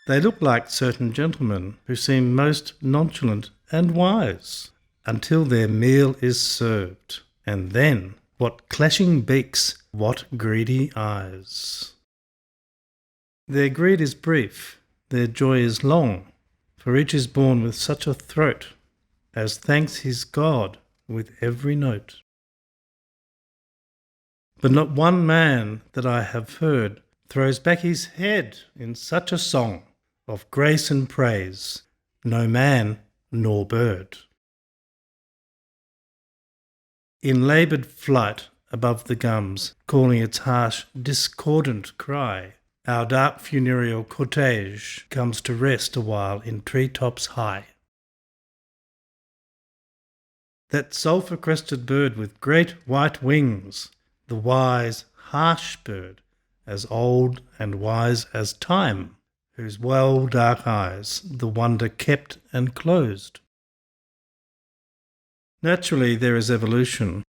They look like certain gentlemen who seem most nonchalant and wise until their meal is served. And then, what clashing beaks, what greedy eyes. Their greed is brief, their joy is long, for each is born with such a throat as thanks his God with every note. But not one man that I have heard throws back his head in such a song of grace and praise, no man nor bird. In laboured flight above the gums, calling its harsh, discordant cry, our dark funereal cortege comes to rest awhile in tree-tops high. That sulphur-crested bird with great white wings, the wise, harsh bird, as old and wise as time, whose well dark eyes the wonder kept and closed. Naturally there is evolution.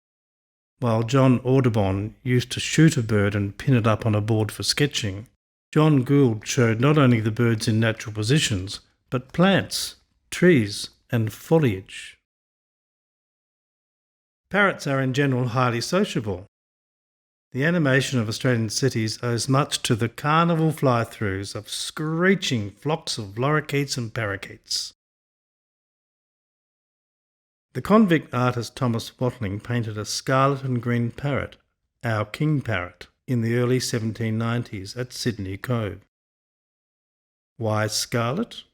While John Audubon used to shoot a bird and pin it up on a board for sketching, John Gould showed not only the birds in natural positions, but plants, trees and foliage. Parrots are in general highly sociable. The animation of Australian cities owes much to the carnival fly-throughs of screeching flocks of lorikeets and parakeets. The convict artist Thomas Watling painted a scarlet and green parrot, our king parrot, in the early 1790s at Sydney Cove. Why scarlet?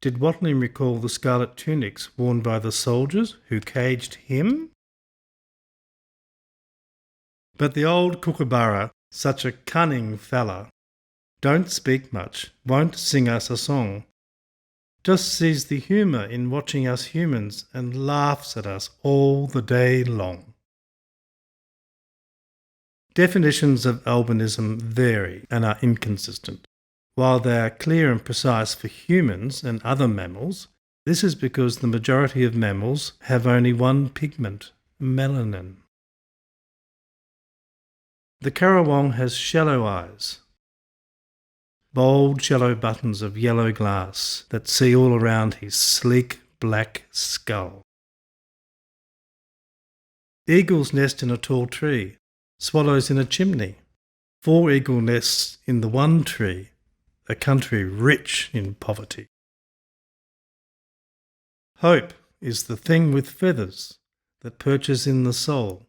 Did Watling recall the scarlet tunics worn by the soldiers who caged him? But the old Kookaburra, such a cunning fella, don't speak much, won't sing us a song, just sees the humour in watching us humans and laughs at us all the day long. Definitions of albinism vary and are inconsistent. While they are clear and precise for humans and other mammals, this is because the majority of mammals have only one pigment, melanin. The Currawong has shallow eyes, bold shallow buttons of yellow glass that see all around his sleek black skull. Eagles nest in a tall tree, swallows in a chimney, 4 eagle nests in the one tree, a country rich in poverty. Hope is the thing with feathers that perches in the soul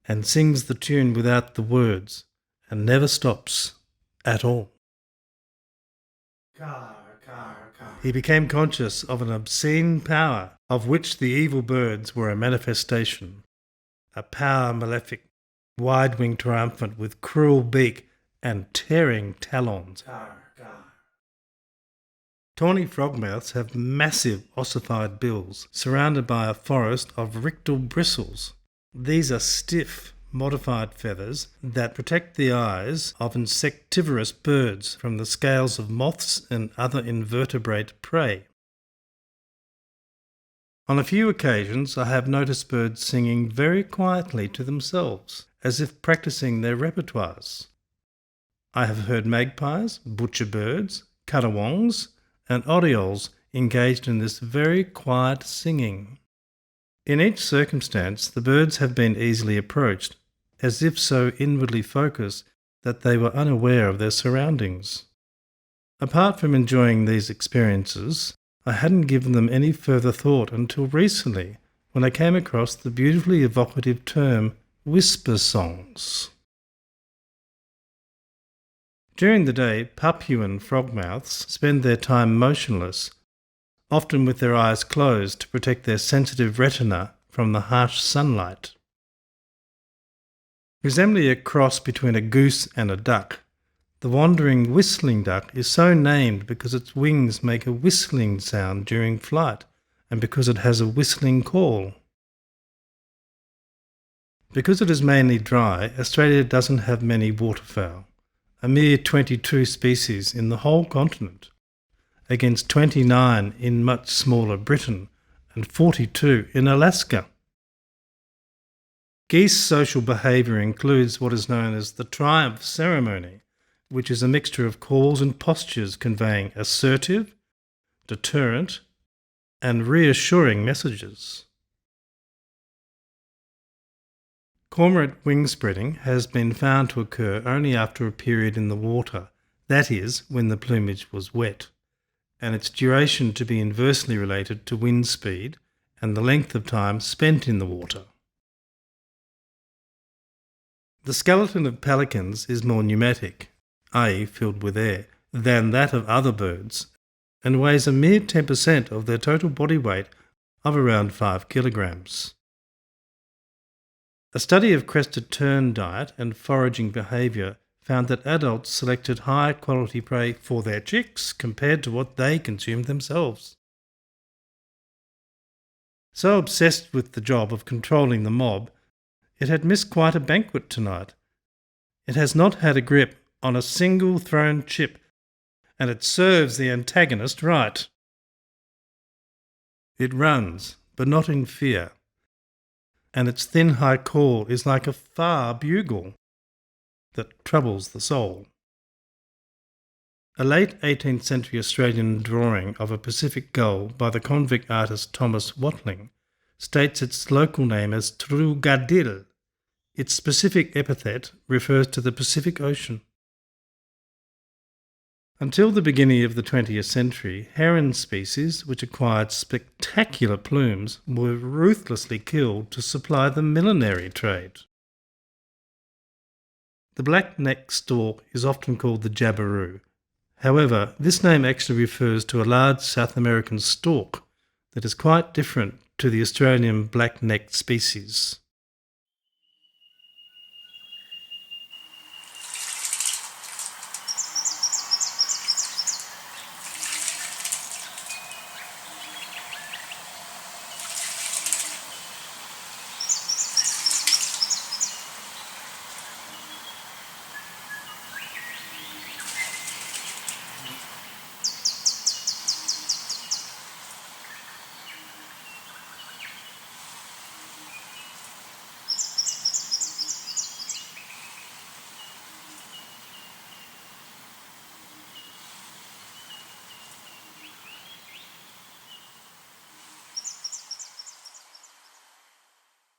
and sings the tune without the words and never stops at all. He became conscious of an obscene power of which the evil birds were a manifestation, a power malefic, wide-winged triumphant with cruel beak and tearing talons. Tawny frogmouths have massive ossified bills surrounded by a forest of rictal bristles. These are stiff, modified feathers that protect the eyes of insectivorous birds from the scales of moths and other invertebrate prey. On a few occasions I have noticed birds singing very quietly to themselves, as if practising their repertoires. I have heard magpies, butcher birds, currawongs, and orioles engaged in this very quiet singing. In each circumstance the birds have been easily approached, as if so inwardly focused that they were unaware of their surroundings. Apart from enjoying these experiences, I hadn't given them any further thought until recently, when I came across the beautifully evocative term whisper songs. During the day, Papuan frogmouths spend their time motionless, often with their eyes closed to protect their sensitive retina from the harsh sunlight. Resembling a cross between a goose and a duck, the wandering whistling duck is so named because its wings make a whistling sound during flight and because it has a whistling call. Because it is mainly dry, Australia doesn't have many waterfowl, a mere 22 species in the whole continent, against 29 in much smaller Britain and 42 in Alaska. Geese social behaviour includes what is known as the triumph ceremony, which is a mixture of calls and postures conveying assertive, deterrent, and reassuring messages. Cormorant wing spreading has been found to occur only after a period in the water, that is, when the plumage was wet, and its duration to be inversely related to wind speed and the length of time spent in the water. The skeleton of pelicans is more pneumatic, i.e. filled with air, than that of other birds, and weighs a mere 10% of their total body weight of around 5 kilograms. A study of crested tern diet and foraging behaviour found that adults selected higher quality prey for their chicks compared to what they consumed themselves. So obsessed with the job of controlling the mob, it had missed quite a banquet tonight. It has not had a grip on a single thrown chip, and it serves the antagonist right. It runs, but not in fear, and its thin high call is like a far bugle that troubles the soul. A late 18th century Australian drawing of a Pacific gull by the convict artist Thomas Watling states its local name as trugadil. Its specific epithet refers to the Pacific Ocean. Until the beginning of the 20th century, heron species, which acquired spectacular plumes, were ruthlessly killed to supply the millinery trade. The black-necked stork is often called the jabiru. However, this name actually refers to a large South American stork that is quite different to the Australian black-necked species.